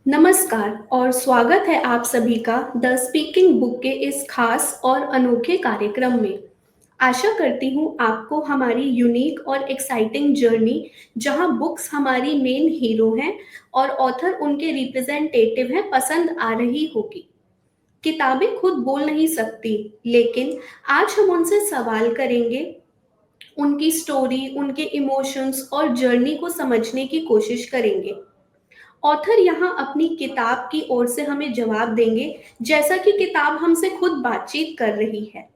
नमस्कार और स्वागत है आप सभी का द स्पीकिंग बुक के इस खास और अनोखे कार्यक्रम में। आशा करती हूँ आपको हमारी यूनिक और एक्साइटिंग जर्नी, जहाँ बुक्स हमारी मेन हीरो हैं और ऑथर उनके रिप्रेजेंटेटिव हैं, पसंद आ रही होगी। किताबें खुद बोल नहीं सकती, लेकिन आज हम उनसे सवाल करेंगे, उनकी स्टोरी, उनके इमोशंस और जर्नी को समझने की कोशिश करेंगे। ऑथर यहाँ अपनी किताब की ओर से हमें जवाब देंगे, जैसा कि किताब हमसे खुद बातचीत कर रही है।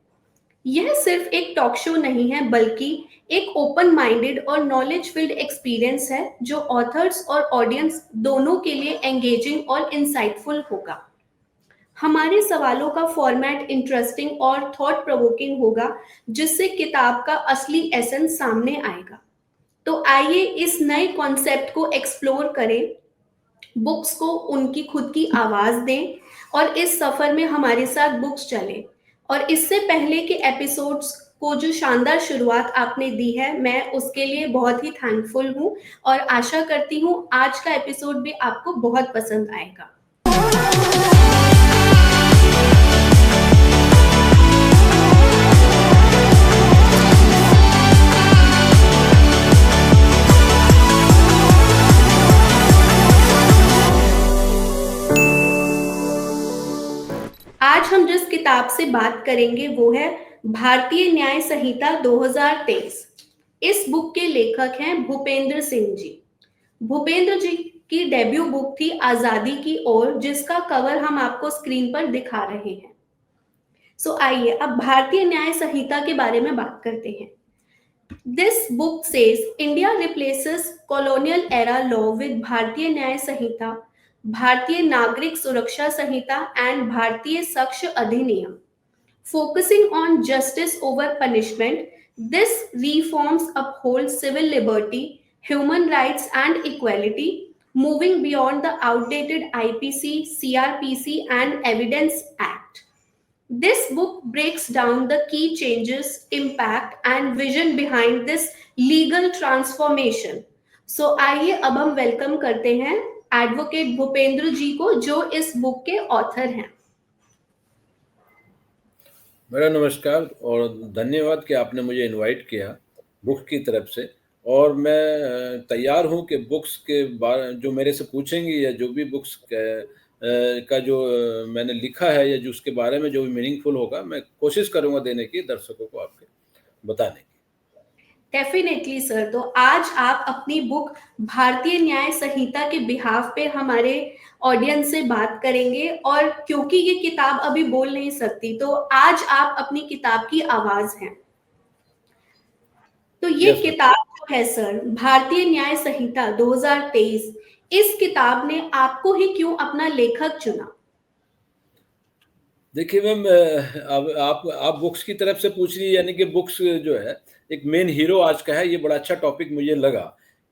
यह सिर्फ एक टॉक शो नहीं है, बल्कि एक ओपन माइंडेड और नॉलेज फिल्ड एक्सपीरियंस है, जो ऑथर्स और ऑडियंस दोनों के लिए एंगेजिंग और इंसाइटफुल होगा। हमारे सवालों का फॉर्मेट इंटरेस्टिंग और थॉट प्रोवोकिंग होगा, जिससे किताब का असली एसेंस सामने आएगा। तो आइए इस नए कॉन्सेप्ट को एक्सप्लोर करें, बुक्स को उनकी खुद की आवाज दें और इस सफर में हमारे साथ बुक्स चलें। और इससे पहले के एपिसोड्स को जो शानदार शुरुआत आपने दी है, मैं उसके लिए बहुत ही थैंकफुल हूँ और आशा करती हूँ आज का एपिसोड भी आपको बहुत पसंद आएगा। आज हम जिस किताब से बात करेंगे वो है भारतीय न्याय संहिता 2023। इस बुक के लेखक हैं भूपेंद्र सिंह जी। भूपेंद्र जी की डेब्यू बुक थी आजादी की ओर, जिसका कवर हम आपको स्क्रीन पर दिखा रहे हैं। आइए अब भारतीय न्याय संहिता के बारे में बात करते हैं। This book says India replaces colonial era law with Bharatiya Nyaya Sanhita, Bharatiya Nagrik Suraksha Sanhita, and Bharatiya Saksh Adhiniyam. Focusing on justice over punishment, this reforms uphold civil liberty, human rights, and equality, moving beyond the outdated IPC, CRPC, and Evidence Act. This book breaks down the key changes, impact, and vision behind this legal transformation. आइए अब हम welcome करते हैं advocate Bhupendra जी को, जो इस book के author हैं। मेरा नमस्कार और धन्यवाद कि आपने मुझे इनवाइट किया बुक की तरफ से। और मैं तैयार हूं कि बुक्स के बारे जो मेरे से पूछेंगी या जो भी बुक्स का जो मैंने लिखा है या जो उसके बारे में जो भी मीनिंगफुल होगा, मैं कोशिश करूंगा देने की, दर्शकों को आपके बताने की। Definitely sir. तो आज आप अपनी बुक भारतीय न्याय संहिता के बिहाफ पे हमारे ऑडियंस से बात करेंगे, और क्योंकि ये किताब अभी बोल नहीं सकती, तो आज आप अपनी किताब की आवाज हैं। तो ये Yes, किताब जो है सर, भारतीय न्याय संहिता 2023, इस किताब ने आपको ही क्यों अपना लेखक चुना? देखिए मैम, अब आप बुक्स की तरफ से पूछ रही है, यानी कि बुक्स जो है एक मेन हीरो आज का है। ये बड़ा अच्छा टॉपिक मुझे लगा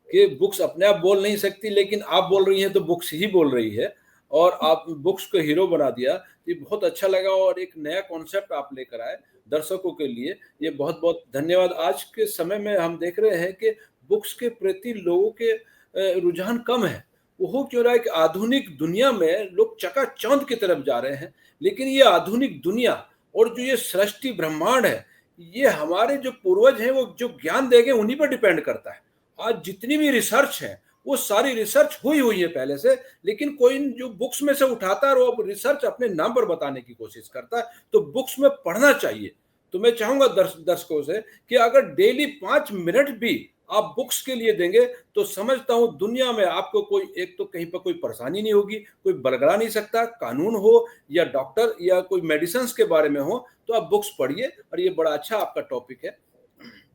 कि बुक्स अपने आप बोल नहीं सकती, लेकिन आप बोल रही हैं तो बुक्स ही बोल रही है और आप बुक्स को हीरो बना दिया। ये बहुत अच्छा लगा और एक नया कॉन्सेप्ट आप लेकर आए दर्शकों के लिए। ये बहुत बहुत धन्यवाद। आज के समय में हम देख रहे हैं कि बुक्स के प्रति लोगों के रुझान कम है। वो हो क्यों रहा है कि आधुनिक दुनिया में लोग चकाचौंध की तरफ जा रहे हैं, लेकिन ये आधुनिक दुनिया और जो ये सृष्टि ब्रह्मांड है, ये हमारे जो पूर्वज हैं वो जो ज्ञान देंगे उन्हीं पर डिपेंड करता है। आज जितनी भी रिसर्च है वो सारी रिसर्च हुई है पहले से, लेकिन कोई जो बुक्स में से उठाता है और वो रिसर्च अपने नाम पर बताने की कोशिश करता है। तो बुक्स में पढ़ना चाहिए। तो मैं चाहूंगा दर्शकों से कि अगर डेली 5 मिनट भी आप बुक्स के लिए देंगे तो समझता हूं दुनिया में आपको कोई एक तो कहीं पर कोई परेशानी नहीं होगी, कोई बरगला नहीं सकता। कानून हो या डॉक्टर या कोई मेडिसिन के बारे में हो, तो आप बुक्स पढ़िए। और ये बड़ा अच्छा आपका टॉपिक है।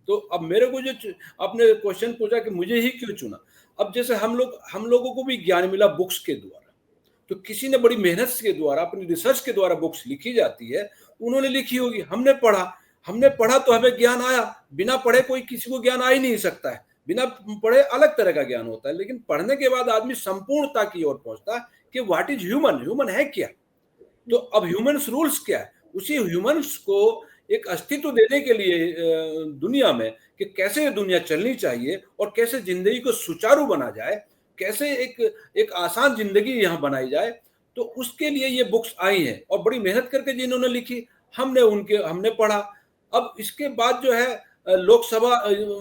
तो अब मेरे को जो आपने क्वेश्चन पूछा कि मुझे ही क्यों चुना, अब जैसे हम लोगों को भी ज्ञान मिला बुक्स के द्वारा। तो किसी ने बड़ी मेहनत के द्वारा, अपनी रिसर्च के द्वारा बुक्स लिखी जाती है। उन्होंने लिखी होगी, हमने पढ़ा तो हमें ज्ञान आया। बिना पढ़े कोई किसी को ज्ञान आ ही नहीं सकता है। बिना पढ़े अलग तरह का ज्ञान होता है, लेकिन पढ़ने के बाद आदमी संपूर्णता की ओर पहुंचता है कि व्हाट इज ह्यूमन है क्या। तो अब ह्यूमन्स रूल्स क्या है, उसी ह्यूमन्स को एक अस्तित्व देने के लिए दुनिया में कि कैसे ये दुनिया चलनी चाहिए और कैसे जिंदगी को सुचारू बना जाए, कैसे एक एक आसान ज़िंदगी यहाँ बनाई जाए, तो उसके लिए ये बुक्स आई हैं और बड़ी मेहनत करके जिन्होंने लिखी, हमने पढ़ा। अब इसके बाद जो है लोकसभा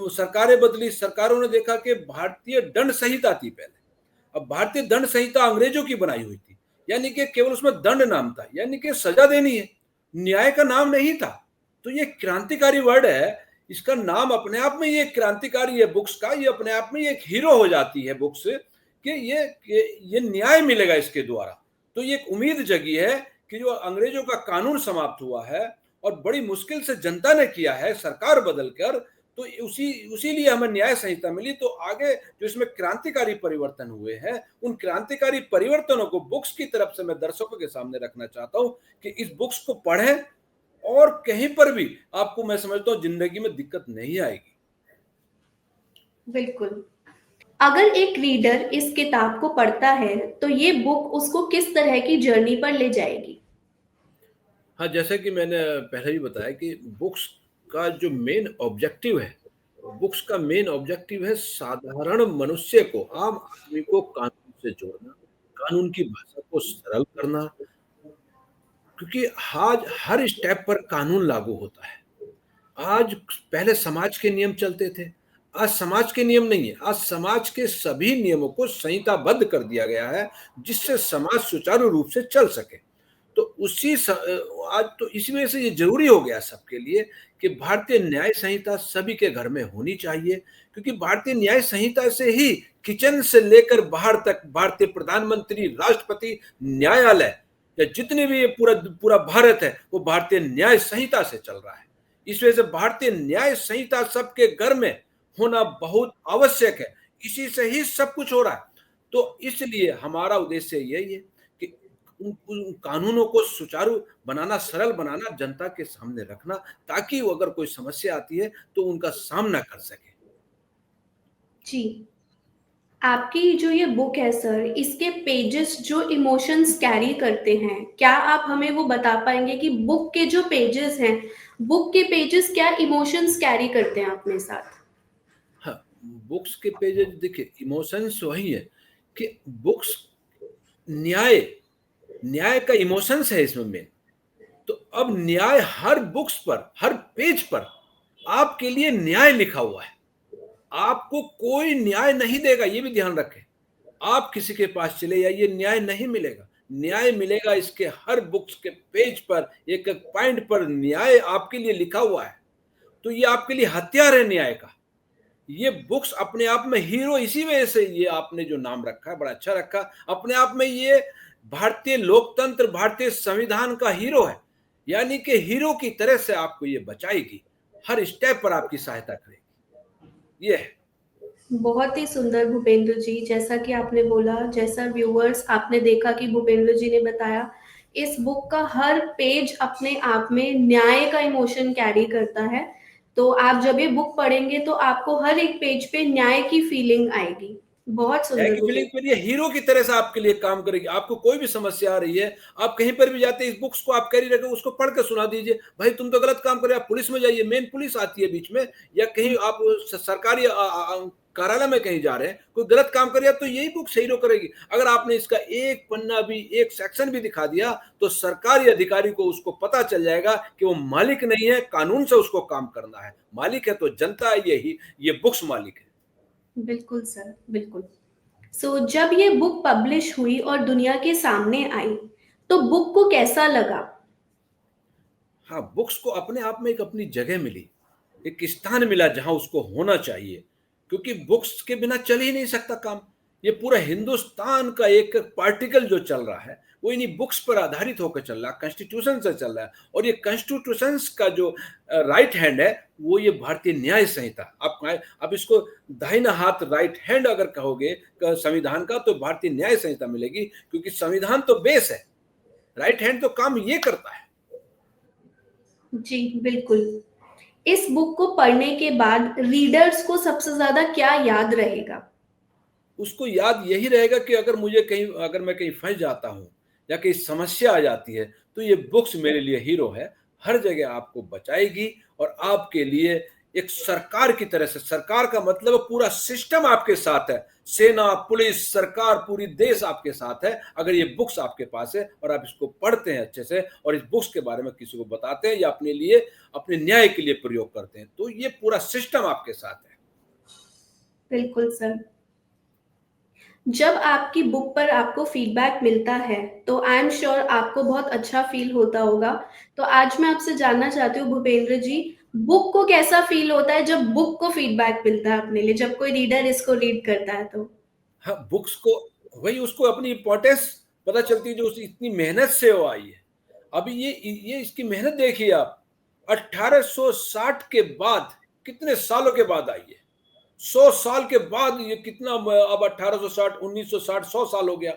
सरकारें बदली, सरकारों ने देखा कि भारतीय दंड संहिता थी पहले। अब भारतीय दंड संहिता अंग्रेजों की बनाई हुई थी, यानी कि केवल उसमें दंड नाम था, यानी कि सजा देनी है, न्याय का नाम नहीं था। तो ये क्रांतिकारी वर्ड है, इसका नाम अपने आप में ये क्रांतिकारी है बुक्स का, ये अपने आप में एक हीरो हो जाती है बुक्स कि ये न्याय मिलेगा इसके द्वारा। तो ये एक उम्मीद जगी है कि जो अंग्रेजों का कानून समाप्त हुआ है और बड़ी मुश्किल से जनता ने किया है सरकार बदल कर, तो उसी लिए हमें न्याय संहिता मिली। तो आगे जो इसमें क्रांतिकारी परिवर्तन हुए हैं, उन क्रांतिकारी परिवर्तनों को बुक्स की तरफ से मैं दर्शकों के सामने रखना चाहता हूं कि इस बुक्स को पढ़ें और कहीं पर भी आपको, मैं समझता हूं, जिंदगी में दिक्कत नहीं आएगी। बिल्कुल। अगर एक रीडर इस किताब को पढ़ता है तो ये बुक उसको किस तरह की जर्नी पर ले जाएगी? हाँ, जैसे कि मैंने पहले भी बताया कि का जो मेन ऑब्जेक्टिव है बुक्स का मेन ऑब्जेक्टिव है साधारण मनुष्य को, आम आदमी को कानून से जोड़ना, कानून की भाषा को सरल करना, क्योंकि आज हर स्टेप पर कानून लागू होता है। आज पहले समाज के नियम चलते थे, आज समाज के नियम नहीं है, आज समाज के सभी नियमों को संहिताबद्ध कर दिया गया है, जिससे समाज सुचारू रूप से चल सके। तो आज तो इसी वजह से ये जरूरी हो गया सबके लिए कि भारतीय न्याय संहिता सभी के घर में होनी चाहिए, क्योंकि भारतीय न्याय संहिता से ही किचन से लेकर बाहर तक भारतीय प्रधानमंत्री, राष्ट्रपति, न्यायालय या जितने भी ये पूरा पूरा भारत है वो भारतीय न्याय संहिता से चल रहा है। इस वजह से भारतीय न्याय संहिता सबके घर में होना बहुत आवश्यक है, इसी से ही सब कुछ हो रहा है। तो इसलिए हमारा उद्देश्य यही है कि उन कानूनों को सुचारू बनाना, सरल बनाना, जनता के सामने रखना, ताकि वो अगर कोई समस्या आती है तो उनका सामना कर सके। जी। आपकी जो ये बुक है सर, इसके पेजेस जो इमोशंस कैरी करते हैं, क्या आप हमें वो बता पाएंगे कि बुक के जो पेजेस हैं, बुक के पेजेस क्या इमोशंस कैरी करते हैं अपने साथ? हाँ, बुक्स के पेजेस देखिए, इमोशंस वही है कि बुक्स न्याय न्याय का इमोशंस है इसमें मेन। तो अब न्याय हर बुक्स पर, हर पेज पर आपके लिए न्याय लिखा हुआ है। आपको कोई न्याय नहीं देगा, ये भी ध्यान रखें। आप किसी के पास चले जाइए, न्याय नहीं मिलेगा। न्याय मिलेगा इसके हर बुक्स के पेज पर, एक एक पॉइंट पर न्याय आपके लिए लिखा हुआ है। तो ये आपके लिए हथियार है न्याय का। ये बुक्स अपने आप में हीरो, इसी वजह से ये आपने जो नाम रखा है बड़ा अच्छा रखा। अपने आप में ये भारतीय लोकतंत्र, भारतीय संविधान का हीरो है, यानी कि हीरो की तरह से आपको ये बचाएगी, हर स्टेप पर आपकी सहायता करेगी। ये है। बहुत ही सुंदर भूपेंद्र जी, जैसा कि आपने बोला, जैसा व्यूअर्स आपने देखा कि भूपेंद्र जी ने बताया, इस बुक का हर पेज अपने आप में न्याय का इमोशन कैरी करता है। तो आप जब ये बुक पढ़ेंगे तो आपको हर एक पेज पे न्याय की फीलिंग आएगी। बहुत न्याय सुंदर की फीलिंग भूपेंद्र। के लिए हीरो की तरह से आपके लिए काम करेगी। आपको कोई भी समस्या आ रही है, आप कहीं पर भी जाते हैं, इस बुक्स को आप कैरी रखें, उसको पढ़ के सुना दीजिए, भाई तुम तो गलत काम कर रहे हो, आप पुलिस में जाइए, मेन पुलिस आती है बीच में, या कहीं आप सरकारी कार्यालय में कहीं जा रहे हैं, कोई गलत काम कर रहा है, तो यही बुक हीरो करेगी। अगर आपने इसका एक पन्ना भी, एक सेक्शन भी दिखा दिया, तो सरकारी अधिकारी को उसको पता चल जाएगा कि वो मालिक नहीं है, कानून से उसको काम करना है। मालिक है तो जनता है, यही ये बुक्स मालिक है। बिल्कुल सर, बिल्कुल। जब ये बुक पब्लिश हुई और दुनिया के सामने आई, तो बुक को कैसा लगा? हाँ, बुक्स को अपने आप में एक अपनी जगह मिली, एक स्थान मिला जहाँ उसको होना चाहिए, क्योंकि बुक्स के बिना चल ही नहीं सकता काम। ये पूरा हिंदुस्तान का एक पार्टिकल जो चल रहा है वो इन्हीं बुक्स पर आधारित होकर चल रहा है, कॉन्स्टिट्यूशन से चल रहा है। और ये कॉन्स्टिट्यूशन का जो राइट हैंड है वो ये भारतीय न्याय संहिता। आप इसको दाहिना हाथ, राइट हैंड अगर कहोगे संविधान का, तो भारतीय न्याय संहिता मिलेगी, क्योंकि संविधान तो बेस है, राइट हैंड तो काम ये करता है। जी, बिल्कुल। इस बुक को पढ़ने के बाद रीडर्स को सबसे ज्यादा क्या याद रहेगा? उसको याद यही रहेगा कि अगर मैं कहीं फंस जाता हूँ या कहीं समस्या आ जाती है, तो ये बुक्स मेरे लिए हीरो है। हर जगह आपको बचाएगी और आपके लिए एक सरकार की तरह से, सरकार का मतलब पूरा सिस्टम आपके साथ है, सेना, पुलिस, सरकार, पूरी देश आपके साथ है अगर ये बुक्स आपके पास है और आप इसको पढ़ते हैं अच्छे से और इस बुक्स के बारे में किसी को बताते हैं या अपने लिए, अपने न्याय के लिए प्रयोग करते हैं, तो ये पूरा सिस्टम आपके साथ है। बिल्कुल सर। जब आपकी बुक पर आपको फीडबैक मिलता है, तो आई एम श्योर आपको बहुत अच्छा फ़ील होता होगा। तो आज मैं आपसे जानना चाहती हूँ भूपेंद्र जी, बुक को कैसा फ़ील होता है जब बुक को फीडबैक मिलता है अपने लिए, जब कोई रीडर इसको रीड करता है तो? हाँ, बुक्स को, वही उसको अपनी इम्पोर्टेंस पता चलती है जो उस इतनी मेहनत से वो आई है। अभी ये इसकी मेहनत देखिए आप, 1860 के बाद, कितने सालों के बाद आई है। 100 साल के बाद ये कितना, अब 1860, 1960, 100 साल हो गया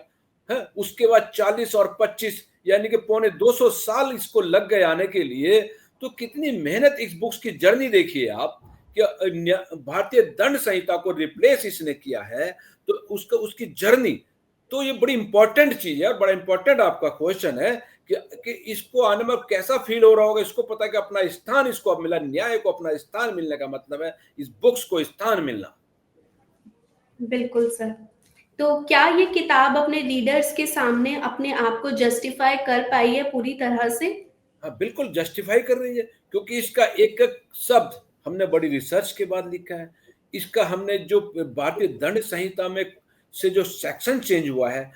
है। उसके बाद 40 और 25 यानी कि पौने 200 साल इसको लग गए आने के लिए। तो कितनी मेहनत, इस बुक्स की जर्नी देखिए आप कि भारतीय दंड संहिता को रिप्लेस इसने किया है, तो उसका, उसकी जर्नी, तो ये बड़ी इंपॉर्टेंट चीज है और बड़ा इंपॉर्टेंट आपका क्वेश्चन है कि इसको आने में कैसा फील हो रहा होगा। इसको पता है कि अपना स्थान इसको अब मिला, न्याय को अपना स्थान मिलने का मतलब है इस बुक्स को स्थान मिलना। बिल्कुल सर। तो क्या ये किताब अपने रीडर्स के सामने अपने आप को जस्टिफाई कर पाई है पूरी तरह से? हाँ, बिल्कुल जस्टिफाई कर रही है, क्योंकि इसका एक एक शब्द हमने बड़ी रिसर्च के बाद लिखा है। इसका हमने जो भारतीय दंड संहिता में से जो सेक्शन चेंज हुआ है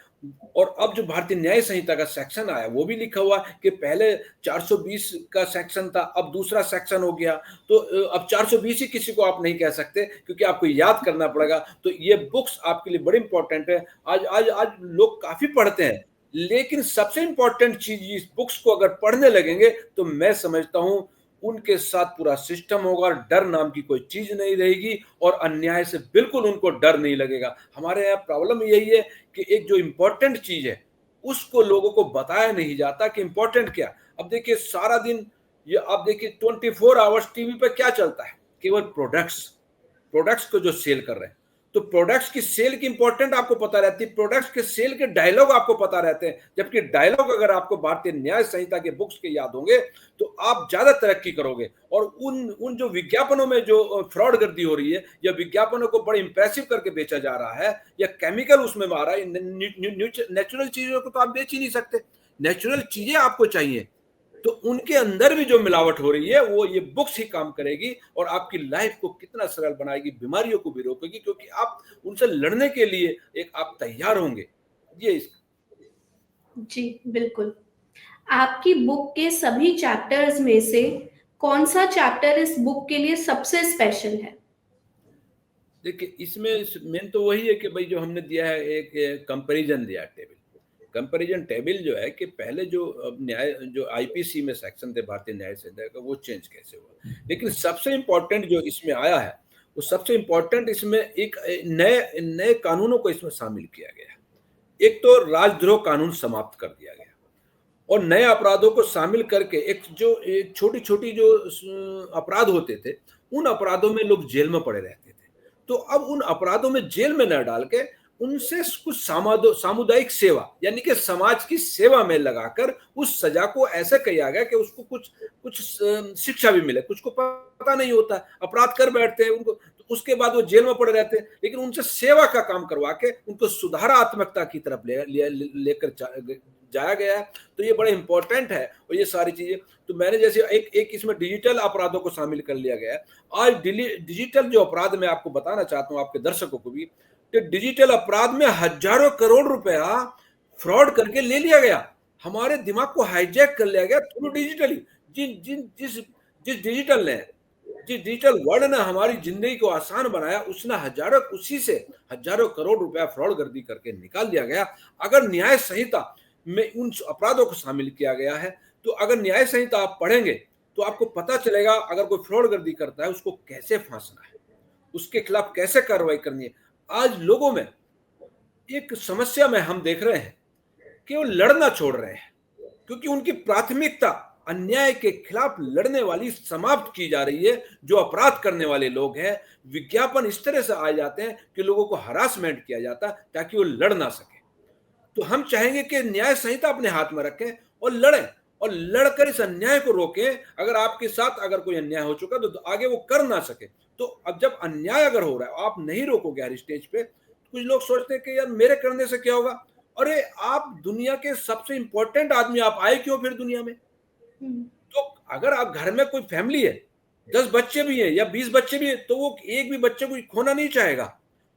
और अब जो भारतीय न्याय संहिता का सेक्शन आया वो भी लिखा हुआ कि पहले 420 का सेक्शन था, अब दूसरा सेक्शन हो गया। तो अब 420 ही किसी को आप नहीं कह सकते क्योंकि आपको याद करना पड़ेगा। तो ये बुक्स आपके लिए बड़ी इंपॉर्टेंट है। आज आज आज लोग काफी पढ़ते हैं, लेकिन सबसे इंपॉर्टेंट चीज, इस बुक्स को अगर पढ़ने लगेंगे तो मैं समझता हूं उनके साथ पूरा सिस्टम होगा, डर नाम की कोई चीज नहीं रहेगी और अन्याय से बिल्कुल उनको डर नहीं लगेगा। हमारे यहाँ प्रॉब्लम यही है कि एक जो इंपॉर्टेंट चीज है उसको लोगों को बताया नहीं जाता कि इंपॉर्टेंट क्या। अब देखिए सारा दिन ये आप देखिए 24 आवर्स टीवी पर क्या चलता है, केवल प्रोडक्ट्स, प्रोडक्ट्स को जो सेल कर रहे हैं। तो प्रोडक्ट्स की सेल की इंपॉर्टेंट आपको पता रहती है, प्रोडक्ट्स के सेल के डायलॉग आपको पता रहते हैं। जबकि डायलॉग अगर आपको भारतीय न्याय संहिता के बुक्स के याद होंगे तो आप ज्यादा तरक्की करोगे। और उन उन जो विज्ञापनों में जो फ्रॉड गर्दी हो रही है या विज्ञापनों को बड़े इंप्रेसिव करके बेचा जा रहा है या केमिकल उसमें आ रहा है, नेचुरल चीजों को तो आप बेच ही नहीं सकते। नेचुरल चीजें आपको चाहिए, तो उनके अंदर भी जो मिलावट हो रही है वो ये बुक्स ही काम करेगी और आपकी लाइफ को कितना सरल बनाएगी, बीमारियों को भी रोकेगी, क्योंकि आप उनसे लड़ने के लिए एक आप तैयार होंगे। ये जी, बिल्कुल। आपकी बुक के सभी चैप्टर्स में से कौन-सा चैप्टर इस बुक के लिए सबसे स्पेशल है? देखिए इसमें मेन तो वही है कि भाई जो हमने दिया है एक कंपैरिजन दिया है, टेबल, कंपैरिजन टेबल जो है कि पहले जो न्याय जो आईपीसी में सेक्शन थे भारतीय न्याय संहिता का वो चेंज कैसे हुआ। लेकिन सबसे इम्पोर्टेंट जो इसमें आया है वो सबसे इम्पोर्टेंट, इसमें एक नए नए कानूनों को इसमें शामिल किया गया है। एक तो राजद्रोह कानून समाप्त कर दिया गया और नए अपराधों को शामिल करके एक छोटी छोटी जो अपराध होते थे उन अपराधों में लोग जेल में पड़े रहते थे, तो अब उन अपराधों में जेल में न डाल के उनसे कुछ सामुदायिक सेवा यानी कि समाज की सेवा में लगाकर उस सजा को ऐसे किया गया कि उसको कुछ कुछ शिक्षा भी मिले। कुछ को पता नहीं होता, अपराध कर बैठते हैं उनको, तो उसके बाद वो जेल में पड़े रहते हैं, लेकिन उनसे सेवा का काम करवा के उनको सुधारात्मकता की तरफ लेकर जाया गया है। तो ये बड़ा इंपॉर्टेंट है और ये सारी चीजें, तो मैंने जैसे एक एक इसमें डिजिटल अपराधों को शामिल कर लिया गया है। आज डिजिटल जो अपराध मैं आपको बताना चाहता हूँ आपके दर्शकों को भी, कि डिजिटल अपराध में हजारों करोड़ रुपया फ्रॉड करके ले लिया गया, हमारे दिमाग को हाईजैक कर लिया गया थ्रू डिजिटली। जिन जिन जिस जिस डिजिटल ने जिस डिजिटल वर्ल्ड ने हमारी जिंदगी को आसान बनाया उसने उसी से हजारों करोड़ रुपया फ्रॉड गर्दी करके निकाल दिया गया। अगर न्याय संहिता में उन अपराधों को शामिल किया गया है, तो अगर न्याय संहिता आप पढ़ेंगे तो आपको पता चलेगा अगर कोई फ्रॉड गर्दी करता है उसको कैसे फांसना है, उसके खिलाफ कैसे कार्रवाई करनी है। आज लोगों में एक समस्या में हम देख रहे हैं कि वो लड़ना छोड़ रहे हैं, क्योंकि उनकी प्राथमिकता अन्याय के खिलाफ लड़ने वाली समाप्त की जा रही है। जो अपराध करने वाले लोग हैं, विज्ञापन इस तरह से आ जाते हैं कि लोगों को हरासमेंट किया जाता ताकि वो लड़ ना सके। तो हम चाहेंगे कि न्याय संहिता अपने हाथ में रखें और लड़ें और लड़कर इस अन्याय को रोकें। अगर आपके साथ अगर कोई अन्याय हो चुका तो आगे वो कर ना सके। तो अब जब अन्याय अगर हो रहा है, आप नहीं रोकोगे हर स्टेज पे, तो कुछ लोग सोचते हैं कि यार मेरे करने से क्या होगा। अरे आप दुनिया के सबसे इंपॉर्टेंट आदमी, आप आए क्यों फिर दुनिया में? तो अगर आप घर में कोई फैमिली है, 10 बच्चे भी हैं या 20 बच्चे भी हैं, तो वो एक भी बच्चे को खोना नहीं चाहेगा।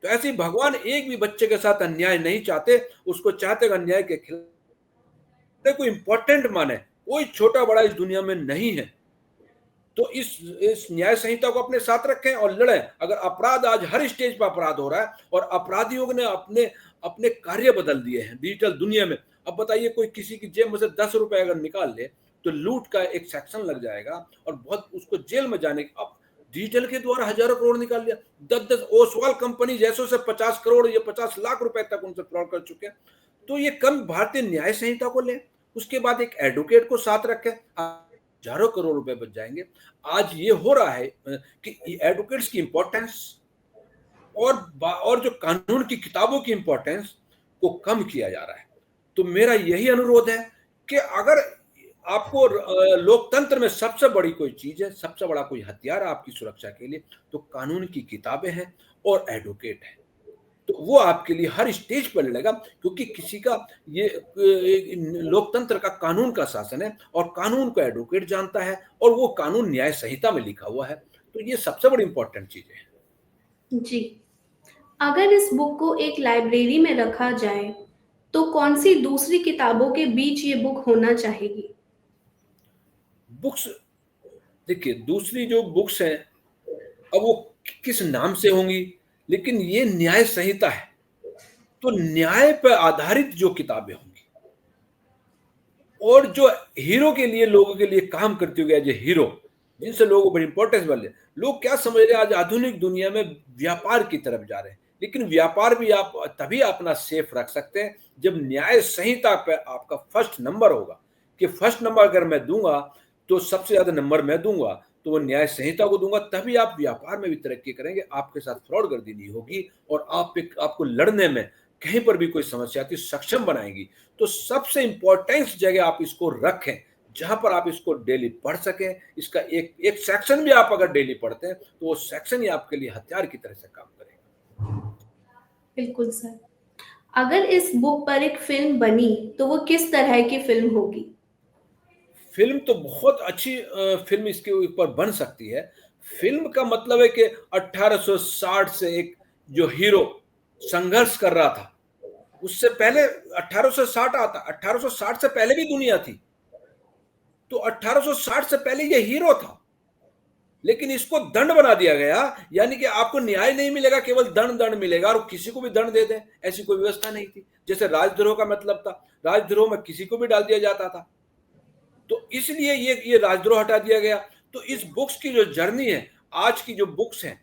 तो ऐसे ही भगवान एक भी बच्चे के साथ अन्याय नहीं चाहते, उसको चाहते अन्याय के खिलाफ कोई इंपॉर्टेंट माने। कोई छोटा बड़ा इस दुनिया में नहीं है। तो इस न्याय संहिता को अपने साथ रखें और लड़ें। अगर अपराध, आज हर स्टेज पर अपराध हो रहा है और अपराधियों ने अपने अपने कार्य बदल दिए हैं डिजिटल दुनिया में। अब बताइए, कोई किसी की जेब में से 10 रुपए अगर निकाल ले तो लूट का एक सेक्शन लग जाएगा और बहुत उसको जेल में जाने की। अब डिजिटल के द्वारा हजारों करोड़ निकाल लिया। 10-10 ओसवाल कंपनी जैसों से 50 करोड़ या 50 लाख रुपए तक उनसे फ्रॉड कर चुके हैं। तो ये कम भारतीय न्याय संहिता को लें, उसके बाद एक एडवोकेट को साथ रखें, हजारों करोड़ रुपए बच जाएंगे। आज ये हो रहा है कि एडवोकेट्स की इंपॉर्टेंस और जो कानून की किताबों की इंपॉर्टेंस को कम किया जा रहा है। तो मेरा यही अनुरोध है कि अगर आपको लोकतंत्र में सबसे बड़ी कोई चीज है, सबसे बड़ा कोई हथियार है आपकी सुरक्षा के लिए, तो कानून की किताबें हैं और एडवोकेट है। तो वो आपके लिए हर स्टेज पर लड़ेगा, क्योंकि किसी का ये लोकतंत्र का कानून का शासन है और कानून को एडवोकेट जानता है और वो कानून न्याय संहिता में लिखा हुआ है। तो ये सबसे बड़ी इंपॉर्टेंट चीज है। जी। अगर इस बुक को एक लाइब्रेरी में रखा जाए, तो कौन सी दूसरी किताबों के बीच ये बुक होना चाहेगी? बुक्स, देखिए दूसरी जो बुक्स हैं, अब वो किस नाम से होंगी, लेकिन ये न्याय संहिता है, तो न्याय पर आधारित जो किताबें होंगी और जो हीरो के लिए, लोगों के लिए काम करते हुए जो हीरो, जिनसे लोगों को बड़ी इंपॉर्टेंस वाले लोग क्या समझ रहे हैं, आज आधुनिक दुनिया में व्यापार की तरफ जा रहे हैं। लेकिन व्यापार भी आप तभी अपना सेफ रख सकते हैं जब न्याय संहिता पे आपका फर्स्ट नंबर होगा। कि फर्स्ट नंबर अगर मैं दूंगा तो सबसे ज्यादा नंबर मैं दूंगा, तो वो न्याय संहिता को दूंगा, तभी आप व्यापार में भी तरक्की करेंगे, आपके साथ फ्रॉडगर्दी नहीं होगी और आपको लड़ने में कहीं पर भी कोई समस्या आती सक्षम बनाएगी। तो सबसे इंपॉर्टेंट जगह आप इसको रखें जहां पर आप इसको डेली पढ़ सकें। इसका एक एक सेक्शन भी आप अगर डेली पढ़ते हैं तो वो सेक्शन ही आपके लिए हथियार की तरह से काम करेगा। बिल्कुल सर। अगर इस बुक पर एक फिल्म बनी तो वो किस तरह की फिल्म होगी? फिल्म तो बहुत अच्छी फिल्म इसके ऊपर बन सकती है। फिल्म का मतलब है कि 1860 से एक जो हीरो संघर्ष कर रहा था, उससे पहले 1860 आता, 1860 से पहले भी दुनिया थी। तो 1860 से पहले ये हीरो था, लेकिन इसको दंड बना दिया गया। यानी कि आपको न्याय नहीं मिलेगा, केवल दंड मिलेगा और किसी को भी दंड दे दें, ऐसी कोई व्यवस्था नहीं थी। जैसे राजद्रोह का मतलब था, राजद्रोह में किसी को भी डाल दिया जाता था। तो इसलिए ये राजद्रोह हटा दिया गया। तो इस बुक्स की जो जर्नी है, आज की जो बुक्स हैं,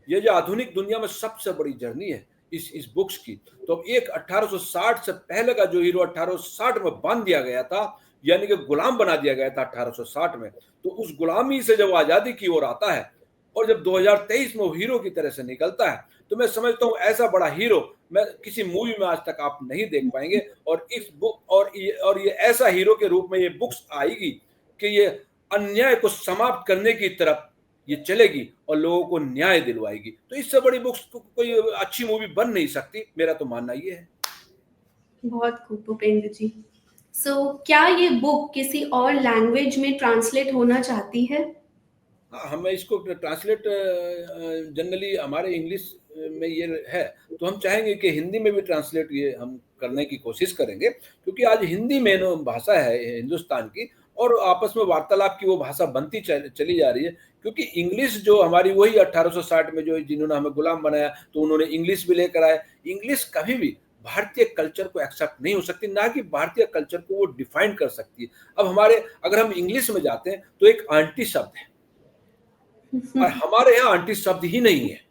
ये जो आधुनिक दुनिया में सबसे बड़ी जर्नी है इस बुक्स की। तो अब एक 1860 से पहले का जो हीरो 1860 में बांध दिया गया था, यानी कि गुलाम बना दिया गया था 1860 में, तो उस गुलामी से जब आजादी की ओर आता है और जब 2023 में वो हीरो की तरह से निकलता है, तो मैं समझता हूं ऐसा बड़ा हीरो मैं किसी मूवी में आज तक आप नहीं देख पाएंगे। और इस बुक और ये ऐसा हीरो के रूप में ये बुक्स आएगी कि ये अन्याय को समाप्त करने की तरफ ये चलेगी और लोगों को न्याय दिलवाएगी। तो इससे बड़ी बुक्स तो कोई अच्छी मूवी बन नहीं सकती, मेरा तो मानना ये है। बहुत खूब भूपेंद्र जी। क्या ये बुक किसी और लैंग्वेज में ट्रांसलेट होना चाहती है? हाँ, हमें इसको ट्रांसलेट जनरली हमारे इंग्लिश में ये है, तो हम चाहेंगे कि हिंदी में भी ट्रांसलेट ये हम करने की कोशिश करेंगे, क्योंकि आज हिंदी मेन भाषा है हिंदुस्तान की और आपस में वार्तालाप की वो भाषा बनती चली जा रही है। क्योंकि इंग्लिश जो हमारी वही 1860 में जो जिन्होंने हमें गुलाम बनाया, तो उन्होंने इंग्लिश भी लेकर आए। इंग्लिश कभी भी भारतीय कल्चर को एक्सेप्ट नहीं हो सकती, ना कि भारतीय कल्चर को वो डिफाइन कर सकती है। अब अगर हम इंग्लिश में जाते हैं तो एक आंटी शब्द है और हमारे यहाँ आंटी शब्द ही नहीं है।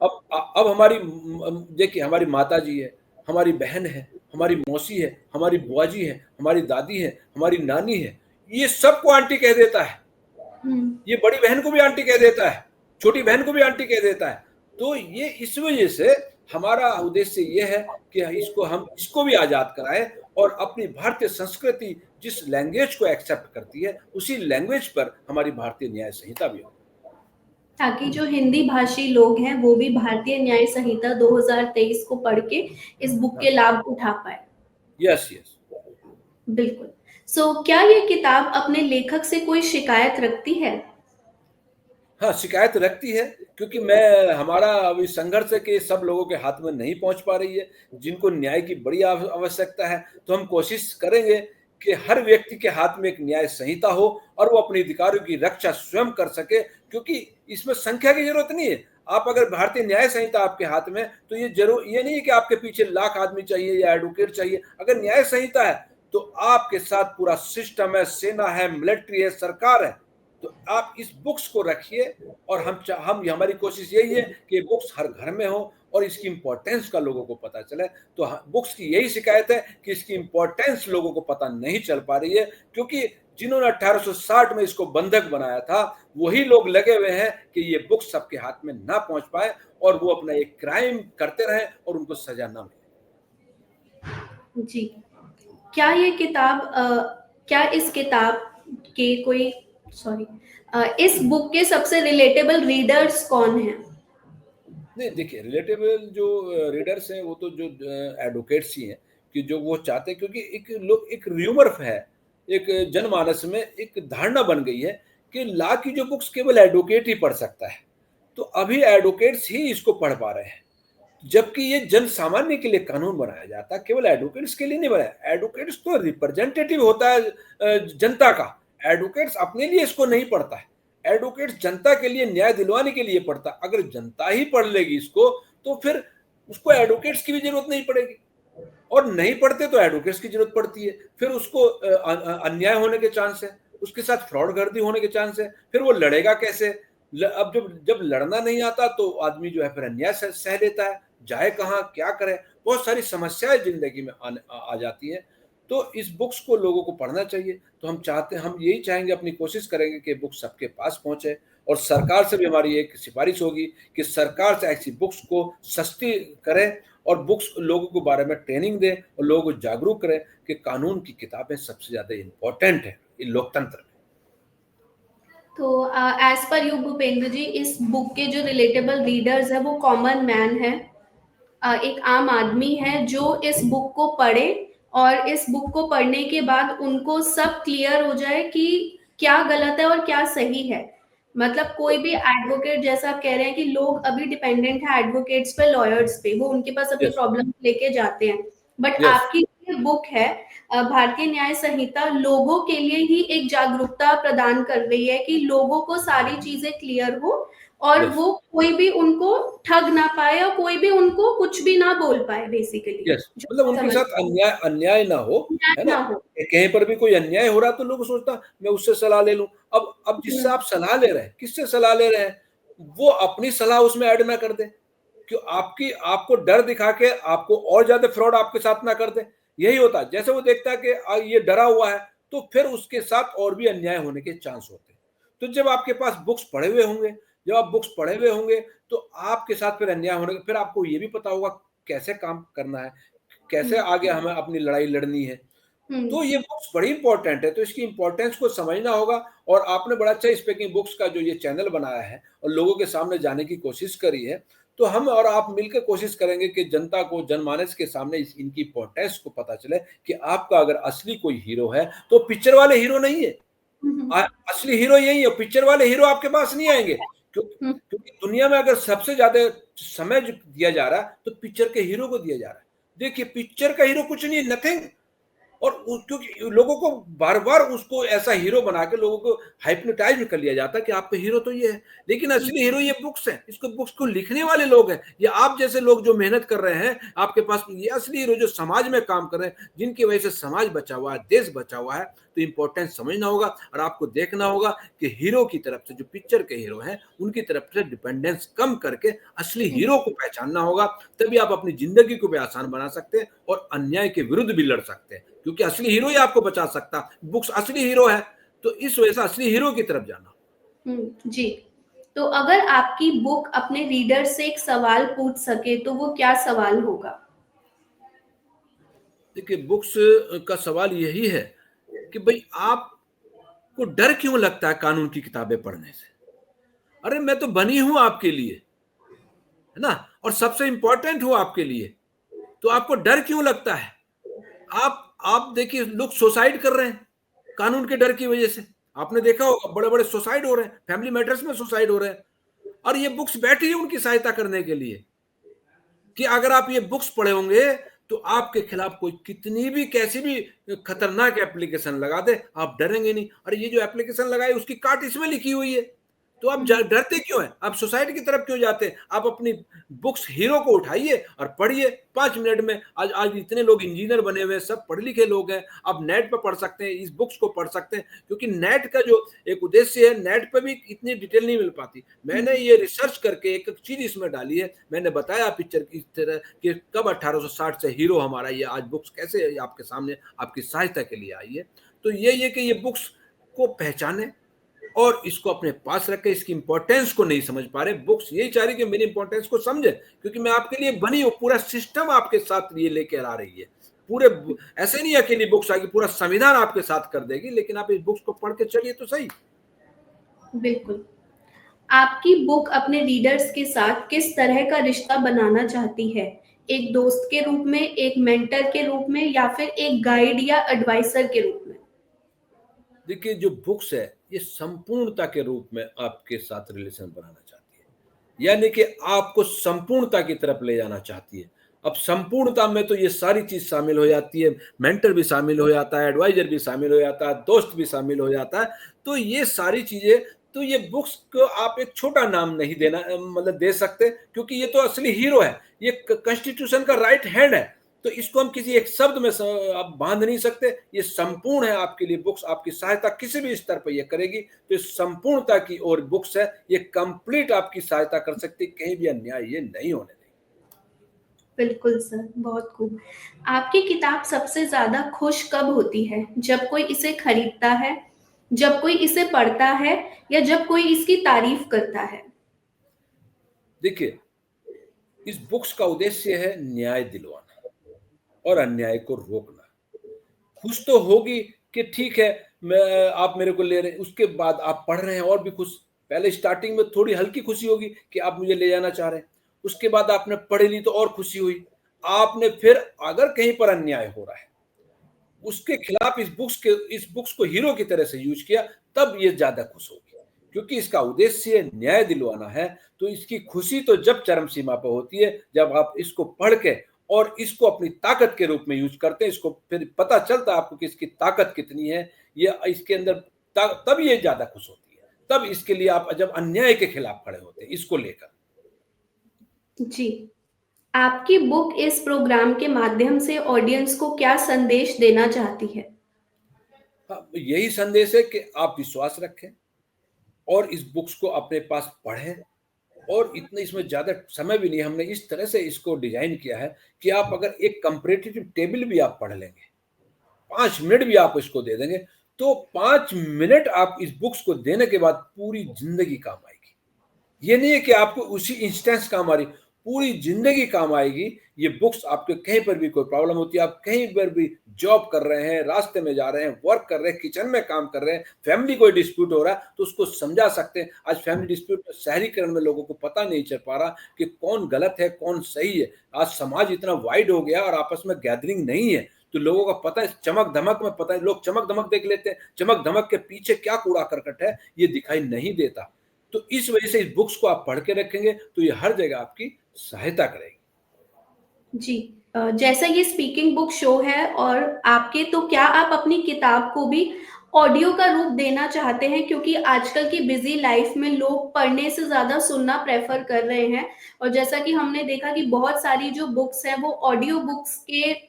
अब हमारी देखिए, हमारी माता जी है, हमारी बहन है, हमारी मौसी है, हमारी बुआ जी है, हमारी दादी है, हमारी नानी है, ये सबको आंटी कह देता है। ये बड़ी बहन को भी आंटी कह देता है, छोटी बहन को भी आंटी कह देता है। तो ये इस वजह से हमारा उद्देश्य ये है कि हम इसको भी आज़ाद कराएँ और अपनी भारतीय संस्कृति जिस लैंग्वेज को एक्सेप्ट करती है, उसी लैंग्वेज पर हमारी भारतीय न्याय संहिता भी हो। ताकि जो हिंदी भाषी लोग हैं वो भी भारतीय न्याय संहिता 2023 को पढ़ के इस बुक हाँ, के लाभ उठा पाए। Yes, yes. बिल्कुल। क्या ये किताब अपने लेखक से कोई शिकायत रखती है? हाँ, शिकायत रखती है क्योंकि मैं हमारा अभी संघर्ष है कि सब लोगों के हाथ में नहीं पहुँच पा रही है, जिनको न्याय की बड़ी आवश्यकता है। तो हम कोशिश करेंगे कि हर व्यक्ति के हाथ में एक न्याय संहिता हो और वो अपने अधिकारों की रक्षा स्वयं कर सके, क्योंकि इसमें संख्या की ज़रूरत नहीं है। आप अगर भारतीय न्याय संहिता आपके हाथ में, तो ये नहीं है कि आपके पीछे लाख आदमी चाहिए या एडवोकेट चाहिए। अगर न्याय संहिता है, तो आपके साथ पूरा सिस्टम है, सेना है, मिलिट्री है, सरकार है। तो आप इस बुक्स को रखिए और हमारी कोशिश यही है कि बुक्स हर घर में हो और इसकी इम्पोर्टेंस का लोगों को पता चले। तो बुक्स की यही शिकायत है कि इसकी इम्पोर्टेंस लोगों को पता नहीं चल पा रही है, क्योंकि जिन्होंने 1860 में इसको बंधक बनाया था, वही लोग लगे हुए हैं कि ये बुक्स सबके हाथ में ना पहुंच पाए और वो अपना एक क्राइम करते रहें और उनको सजा ना मिले। जी। क्या ये किताब क्या इस किताब के कोई सॉरी इस बुक के सबसे रिलेटेबल रीडर्स कौन हैं? नहीं, देखिए, रिलेटेबल जो रीडर्स हैं वो तो जो एडवोकेट्स ही हैं, कि जो वो चाहते हैं, क्योंकि एक र्यूमर है, एक जनमानस में एक धारणा बन गई है कि लॉ की जो बुक्स केवल एडवोकेट ही पढ़ सकता है। तो अभी एडवोकेट्स ही इसको पढ़ पा रहे हैं, जबकि ये जन सामान्य के लिए कानून बनाया जाता है, केवल एडवोकेट्स के लिए नहीं बनाया। एडवोकेट्स तो रिप्रेजेंटेटिव होता है जनता का। एडवोकेट्स अपने लिए इसको नहीं पढ़ता है। एडवोकेट्स जनता के लिए, न्याय दिलवाने के लिए पढ़ता है। अगर जनता ही पढ़ लेगी इसको, तो फिर उसको एडवोकेट्स की भी जरूरत नहीं पड़ेगी, और नहीं पढ़ते तो एडवोकेट्स की जरूरत पड़ती है। फिर उसको अन्याय होने के चांस है, उसके साथ फ्रॉड गर्दी होने के चांस है। फिर वो लड़ेगा कैसे? अब जब लड़ना नहीं आता तो आदमी जो है फिर अन्याय सह लेता है, जाए कहाँ, क्या करे, बहुत सारी समस्याएं जिंदगी में आ जाती है। तो इस बुक्स को लोगों को पढ़ना चाहिए। तो हम यही चाहेंगे, अपनी कोशिश करेंगे कि बुक सबके पास पहुंचे, और सरकार से भी हमारी एक सिफारिश होगी कि सरकार से ऐसी बुक्स को सस्ती करे और बुक्स लोगों को बारे में ट्रेनिंग दे और लोगों को जागरूक करे कि कानून की किताबें सबसे ज्यादा इंपॉर्टेंट है लोकतंत्र में। एज पर यू भूपेंद्र जी, इस बुक के जो रिलेटेबल रीडर्स है वो कॉमन मैन है, एक आम आदमी है जो इस बुक को पढ़े और इस बुक को पढ़ने के बाद उनको सब क्लियर हो जाए कि क्या गलत है और क्या सही है। मतलब कोई भी एडवोकेट, जैसा आप कह रहे हैं कि लोग अभी डिपेंडेंट है एडवोकेट्स पे, लॉयर्स पे, वो उनके पास अपनी यस, प्रॉब्लम लेके जाते हैं। बट यस, आपकी ये बुक है, भारतीय न्याय संहिता, लोगों के लिए ही एक जागरूकता प्रदान कर रही है कि लोगों को सारी चीजें क्लियर हो और यस, वो कोई भी उनको ठग ना पाए और कोई भी उनको कुछ भी ना बोल पाए, बेसिकली यस, जो मतलब उनके समझ साथ अन्याय अन्याय ना हो, है ना? ना हो। कहीं पर भी कोई अन्याय हो रहा तो लोग सोचता मैं उससे सलाह ले लूं। अब जिससे हम्म, आप सलाह ले रहे हैं, किससे सलाह ले रहे हैं, वो अपनी सलाह उसमें ऐड ना कर दे, क्यों आपको डर दिखा के आपको और ज्यादा फ्रॉड आपके साथ ना कर दे। यही होता है, जैसे वो देखता है कि ये डरा हुआ है, तो फिर उसके साथ और भी अन्याय होने के चांस होते हैं। तो जब आपके पास बुक्स पढ़े हुए होंगे, जब आप बुक्स पढ़े हुए होंगे, तो आपके साथ फिर अन्याय होने फिर आपको ये भी पता होगा कैसे काम करना है, कैसे हम्म, आगे हमें अपनी लड़ाई लड़नी है। हम्म, तो ये बुक्स बड़ी इंपॉर्टेंट है, तो इसकी इंपॉर्टेंस को समझना होगा। और आपने बड़ा अच्छा स्पीकिंग बुक्स का जो ये चैनल बनाया है और लोगों के सामने जाने की कोशिश करी है, तो हम और आप मिलकर कोशिश करेंगे कि जनता को, जनमानस के सामने इनकी इंपॉर्टेंस को पता चले कि आपका अगर असली कोई हीरो है, तो पिक्चर वाले हीरो नहीं है। हम्म, असली हीरो यही है, पिक्चर वाले हीरो आपके पास नहीं आएंगे। हम्म, क्योंकि दुनिया में अगर सबसे ज्यादा समय जो दिया जा रहा है, तो पिक्चर के हीरो को दिया जा रहा है। देखिए, पिक्चर का हीरो कुछ नहीं, नथिंग। और क्योंकि लोगों को बार बार उसको ऐसा हीरो बना के लोगों को हाइप्नोटाइज कर लिया जाता है कि आपका हीरो तो ये है, लेकिन असली हीरो ये बुक्स है। इसको बुक्स को लिखने वाले लोग हैं, ये आप जैसे लोग जो मेहनत कर रहे हैं आपके पास, ये असली हीरो जो समाज में काम कर रहे हैं, जिनकी वजह से समाज बचा हुआ है, देश बचा हुआ है। तो इंपॉर्टेंस समझना होगा और आपको देखना होगा कि हीरो की तरफ से, जो पिक्चर के हीरो हैं, उनकी तरफ से डिपेंडेंस कम करके असली हीरो को पहचानना होगा। तभी आप अपनी जिंदगी को भी आसान बना सकते हैं और अन्याय के विरुद्ध भी लड़ सकते हैं, क्योंकि असली हीरो ही आपको बचा सकता। बुक्स असली हीरो है, तो इस वजह से असली हीरो की तरफ जाना। जी। तो अगर आपकी बुक अपने रीडर से एक सवाल पूछ सके तो वो क्या सवाल होगा? देखिए, बुक्स का सवाल यही है कि भाई आपको डर क्यों लगता है कानून की किताबें पढ़ने से? अरे मैं तो बनी हूं आपके लिए, है ना? और सबसे इंपॉर्टेंट हूं आपके लिए, तो आपको डर क्यों लगता है? आप देखिए, लोग सुसाइड कर रहे हैं कानून के डर की वजह से। आपने देखा होगा, बड़े बड़े सुसाइड हो रहे हैं, फैमिली मैटर्स में सुसाइड हो रहे हैं, और ये बुक्स बैठी है उनकी सहायता करने के लिए कि अगर आप ये बुक्स पढ़े होंगे तो आपके खिलाफ कोई कितनी भी कैसी भी खतरनाक एप्लीकेशन लगा दे, आप डरेंगे नहीं। और ये जो एप्लीकेशन लगाई उसकी काट इसमें लिखी हुई है, तो आप डरते क्यों हैं? आप सुसाइड की तरफ क्यों जाते हैं? आप अपनी बुक्स हीरो को उठाइए और पढ़िए 5 मिनट में। आज आज इतने लोग इंजीनियर बने हुए हैं, सब पढ़े लिखे लोग हैं, आप नेट पर पढ़ सकते हैं, इस बुक्स को पढ़ सकते हैं, क्योंकि नेट का जो एक उद्देश्य है, नेट पर भी इतनी डिटेल नहीं मिल पाती। मैंने ये रिसर्च करके एक चीज इसमें डाली है, मैंने बताया पिक्चर की तरह कि कब 1860 से हीरो हमारा ये आज बुक्स कैसे आपके सामने आपकी सहायता के लिए आई है। तो ये कि ये बुक्स को पहचाने और इसको अपने पास रखें, इसकी इंपॉर्टेंस को नहीं समझ पा रहे। बुक्स यही चाह रही कि मेरी इंपॉर्टेंस को समझे, क्योंकि मैं आपके लिए बनी हूँ, पूरा सिस्टम आपके साथ ये लेकर आ रही है। पूरे ऐसे नहीं अकेली बुक्स आएगी, पूरा संविधान आपके साथ कर देगी, लेकिन आप इस बुक्स को पढ़ के चलिए तो सही। बिल्कुल। आपकी बुक अपने रीडर्स के साथ किस तरह का रिश्ता बनाना चाहती है? एक दोस्त के रूप में, एक मेंटर के रूप में, या फिर एक गाइड या एडवाइसर के रूप में? देखिए, जो बुक्स है ये संपूर्णता के रूप में आपके साथ रिलेशन बनाना चाहती है, यानी कि आपको संपूर्णता की तरफ ले जाना चाहती है। अब संपूर्णता में तो ये सारी चीज शामिल हो जाती है, मेंटर भी शामिल हो जाता है, एडवाइजर भी शामिल हो जाता है, दोस्त भी शामिल हो जाता है। तो ये सारी चीजें, तो ये बुक्स को आप एक छोटा नाम नहीं देना मतलब दे सकते, क्योंकि ये तो असली हीरो है, ये कॉन्स्टिट्यूशन का राइट हैंड है। तो इसको हम किसी एक शब्द में आप बांध नहीं सकते। ये संपूर्ण है आपके लिए बुक्स, आपकी सहायता किसी भी स्तर पर ये करेगी। तो इस संपूर्णता की ओर बुक्स है, ये कंप्लीट आपकी सहायता कर सकती, कहीं भी अन्याय ये नहीं होने देगी। बिल्कुल सर, बहुत खूब। आपकी किताब सबसे ज़्यादा खुश कब होती है? जब कोई इसे खरीदता है, जब कोई इसे पढ़ता है, या जब कोई इसकी तारीफ करता है? देखिए, इस बुक्स का उद्देश्य है न्याय दिलवाना और अन्याय को रोकना। खुश तो होगी कि ठीक है, मैं आप मेरे को ले रहे हैं, उसके बाद आप पढ़ रहे हैं और भी खुश। पहले स्टार्टिंग में थोड़ी हल्की खुशी होगी कि आप मुझे ले जाना चाह रहे हैं, उसके बाद आपने पढ़ ली तो और खुशी हुई। आपने फिर अगर कहीं पर अन्याय हो रहा है, उसके खिलाफ इस बुक्स को हीरो की तरह से यूज किया, तब ये ज्यादा खुश होगी, क्योंकि इसका उद्देश्य न्याय दिलवाना है। तो इसकी खुशी तो जब चरम सीमा पर होती है, जब आप इसको पढ़ के और इसको अपनी ताकत के रूप में यूज करते हैं, इसको फिर पता चलता है आपको कि इसकी ताकत कितनी है, ये इसके अंदर, तब ये ज्यादा खुश होती है। तब इसके लिए आप जब अन्याय के खिलाफ खड़े होते हैं इसको लेकर। जी। आपकी बुक इस प्रोग्राम के माध्यम से ऑडियंस को क्या संदेश देना चाहती है? हाँ, यही संदेश है कि आप विश्वास रखें और इस बुक्स को अपने पास पढ़ें। और इतने इसमें ज़्यादा समय भी नहीं, हमने इस तरह से इसको डिज़ाइन किया है कि आप अगर एक कंपैरेटिव टेबल भी आप पढ़ लेंगे, 5 मिनट भी आप इसको दे देंगे, तो 5 मिनट आप इस बुक्स को देने के बाद पूरी ज़िंदगी काम आएगी। ये नहीं है कि आपको उसी इंस्टेंस काम आ रही, पूरी जिंदगी काम आएगी। ये बुक्स आपके कहीं पर भी कोई प्रॉब्लम होती है, आप कहीं पर भी जॉब कर रहे हैं, रास्ते में जा रहे हैं, वर्क कर रहे हैं, किचन में काम कर रहे हैं, फैमिली कोई डिस्प्यूट हो रहा है तो उसको समझा सकते हैं। आज फैमिली डिस्प्यूट शहरीकरण में लोगों को पता नहीं चल पा रहा कि कौन गलत है कौन सही है। आज समाज इतना वाइड हो गया और आपस में गैदरिंग नहीं है, तो लोगों का पता है, चमक धमक में पता है, लोग चमक धमक देख लेते हैं, चमक धमक के पीछे क्या कूड़ा करकट है ये दिखाई नहीं देता। तो इस वजह से इस बुक्स को आप पढ़ के रखेंगे तो ये हर जगह आपकी सहायता करेगी। जी। जैसा ये स्पीकिंग बुक शो है और आपके, तो क्या आप अपनी किताब को भी ऑडियो का रूप देना चाहते हैं? क्योंकि आजकल की बिजी लाइफ में लोग पढ़ने से ज़्यादा सुनना प्रेफ़र कर रहे हैं, और जैसा कि हमने देखा कि बहुत सारी जो बुक्स हैं वो ऑडियो बुक्स के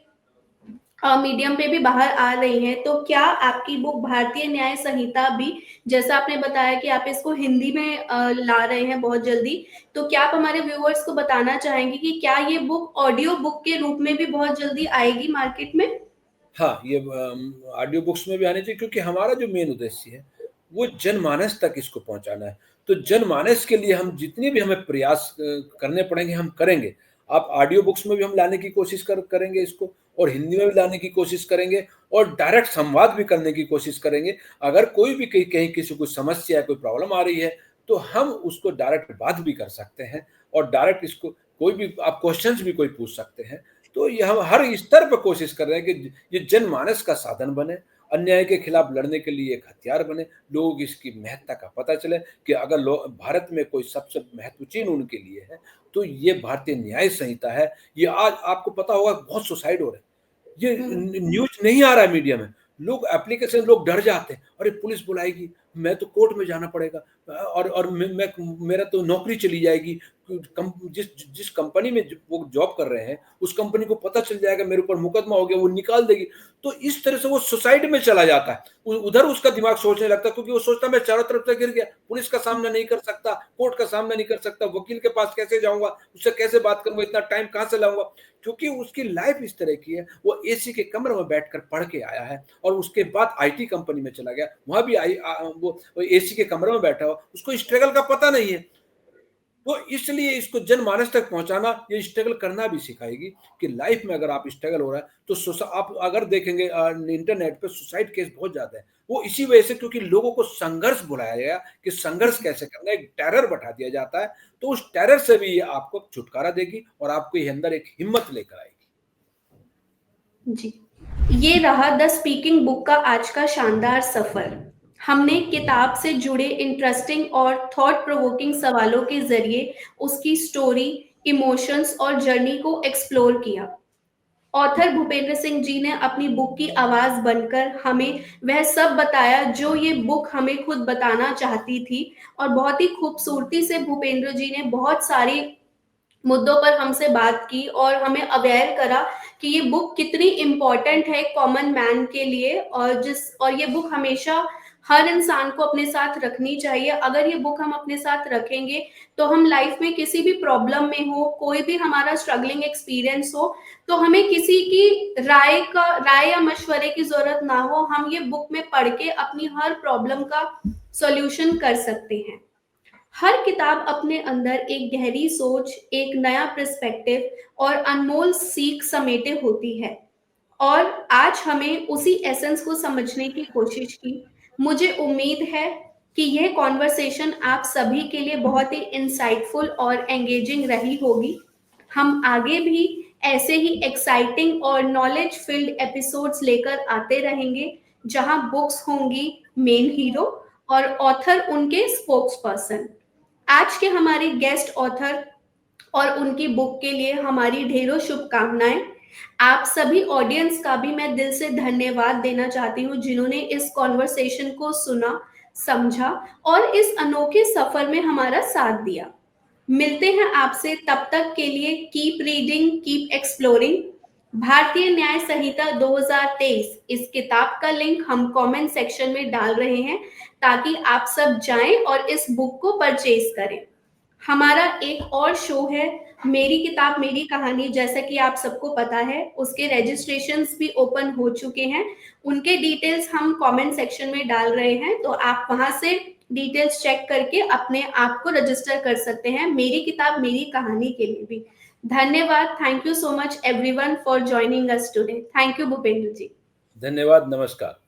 मीडियम पे भी बाहर आ रही हैं। तो क्या आपकी बुक भारतीय न्याय संहिता भी, जैसा आपने बताया कि आप इसको हिंदी में ला रहे हैं बहुत जल्दी, तो क्या आप हमारे व्यूअर्स को बताना चाहेंगे कि क्या ये बुक ऑडियो बुक के रूप में भी बहुत जल्दी आएगी मार्केट में? हाँ, ये ऑडियो बुक्स में भी आनी चाहिए, क्योंकि हमारा जो मेन उद्देश्य है वो जनमानस तक इसको पहुंचाना है। तो जनमानस के लिए हम जितनी भी हमें प्रयास करने पड़ेंगे हम करेंगे। आप ऑडियो बुक्स में भी हम लाने की कोशिश करेंगे इसको, और हिंदी में भी लाने की कोशिश करेंगे, और डायरेक्ट संवाद भी करने की कोशिश करेंगे। अगर कोई भी कहीं किसी को समस्या है, कोई प्रॉब्लम आ रही है, तो हम उसको डायरेक्ट बात भी कर सकते हैं, और डायरेक्ट इसको कोई भी आप क्वेश्चंस भी कोई पूछ सकते हैं। तो ये हम हर स्तर पर कोशिश कर रहे हैं कि ये जनमानस का साधन बने, अन्याय के खिलाफ लड़ने के लिए एक हथियार बने, लोगों को इसकी महत्ता का पता चले कि अगर भारत में कोई सबसे महत्वहीन उनके लिए है, तो ये भारतीय न्याय संहिता है। ये आज आपको पता होगा बहुत सुसाइड हो रहे हैं। ये न्यूज नहीं आ रहा है मीडिया में। लोग एप्लीकेशन, लोग डर जाते हैं, अरे पुलिस बुलाएगी, मैं तो कोर्ट में जाना पड़ेगा, और मैं मेरा तो नौकरी चली जाएगी। जिस जिस कंपनी में वो जॉब कर रहे हैं, उस कंपनी को पता चल जाएगा मेरे ऊपर मुकदमा हो गया, वो निकाल देगी। तो इस तरह से वो सुसाइड में चला जाता है। उधर उसका दिमाग सोचने लगता है, क्योंकि वो सोचता है मैं चारों तरफ से गिर गया, पुलिस का सामना नहीं कर सकता, कोर्ट का सामना नहीं कर सकता, वकील के पास कैसे जाऊंगा, उससे कैसे बात करूंगा, इतना टाइम कहां से लाऊंगा। क्योंकि उसकी लाइफ इस तरह की है, वो एसी के कमरे में बैठकर पढ़ के आया है, और उसके बाद आईटी कंपनी में चला गया, वहां भी वो एसी के कमरे में बैठा हुआ, उसको स्ट्रगल का पता नहीं है। तो इसलिए इसको जनमानस तक पहुंचाना, ये स्ट्रगल करना भी सिखाएगी कि लाइफ में अगर आप स्ट्रगल हो रहा है, तो आप अगर देखेंगे इंटरनेट पे सुसाइड केस बहुत ज्यादा है। वो इसी वजह से, क्योंकि लोगों को संघर्ष बुलाया गया कि संघर्ष कैसे करना है, एक टेरर बैठा दिया जाता है। तो उस टेरर से भी ये आपको छुटकारा देगी, और आपको ये अंदर एक हिम्मत लेकर आएगी। जी, ये रहा द स्पीकिंग बुक का आज का शानदार सफर। हमने किताब से जुड़े इंटरेस्टिंग और थॉट प्रोवोकिंग सवालों के जरिए उसकी स्टोरी, इमोशंस और जर्नी को एक्सप्लोर किया। ऑथर भूपेंद्र सिंह जी ने अपनी बुक की आवाज बनकर हमें वह सब बताया जो ये बुक हमें खुद बताना चाहती थी, और बहुत ही खूबसूरती से भूपेंद्र जी ने बहुत सारी मुद्दों पर हमसे बात की और हमें अवेयर करा कि ये बुक कितनी इम्पोर्टेंट है कॉमन मैन के लिए, और ये बुक हमेशा हर इंसान को अपने साथ रखनी चाहिए। अगर ये बुक हम अपने साथ रखेंगे तो हम लाइफ में किसी भी प्रॉब्लम में हो, कोई भी हमारा स्ट्रगलिंग एक्सपीरियंस हो, तो हमें किसी की राय या मशवरे की जरूरत ना हो। हम ये बुक में पढ़ के अपनी हर प्रॉब्लम का सॉल्यूशन कर सकते हैं। हर किताब अपने अंदर एक गहरी सोच, एक नया पर्सपेक्टिव और अनमोल सीख समेटे होती है, और आज हमें उसी एसेंस को समझने की कोशिश की। मुझे उम्मीद है कि यह कॉन्वर्सेशन आप सभी के लिए बहुत ही इंसाइटफुल और एंगेजिंग रही होगी। हम आगे भी ऐसे ही एक्साइटिंग और नॉलेज फील्ड एपिसोड्स लेकर आते रहेंगे, जहां बुक्स होंगी मेन हीरो और ऑथर उनके स्पोक्स पर्सन। आज के हमारे गेस्ट ऑथर और उनकी बुक के लिए हमारी ढेरों शुभकामनाएं। आप सभी ऑडियंस का भी मैं दिल से धन्यवाद देना चाहती हूँ, जिन्होंने इस कॉन्वर्सेशन को सुना, समझा और इस अनोखे सफर में हमारा साथ दिया। मिलते हैं आपसे, तब तक के लिए कीप रीडिंग, कीप एक्सप्लोरिंग। भारतीय न्याय संहिता 2023, इस किताब का लिंक हम कमेंट सेक्शन में डाल रहे हैं, ताकि आप सब जाएं और इस बुक को परचेज करें। हमारा एक और शो है, मेरी किताब मेरी कहानी, जैसा कि आप सबको पता है, उसके रजिस्ट्रेशंस भी ओपन हो चुके हैं। उनके डिटेल्स हम कमेंट सेक्शन में डाल रहे हैं, तो आप वहां से डिटेल्स चेक करके अपने आप को रजिस्टर कर सकते हैं, मेरी किताब मेरी कहानी के लिए भी। धन्यवाद। Thank you so much everyone for joining us today. Thank you Bhupendra ji. धन्यवाद, नमस्कार।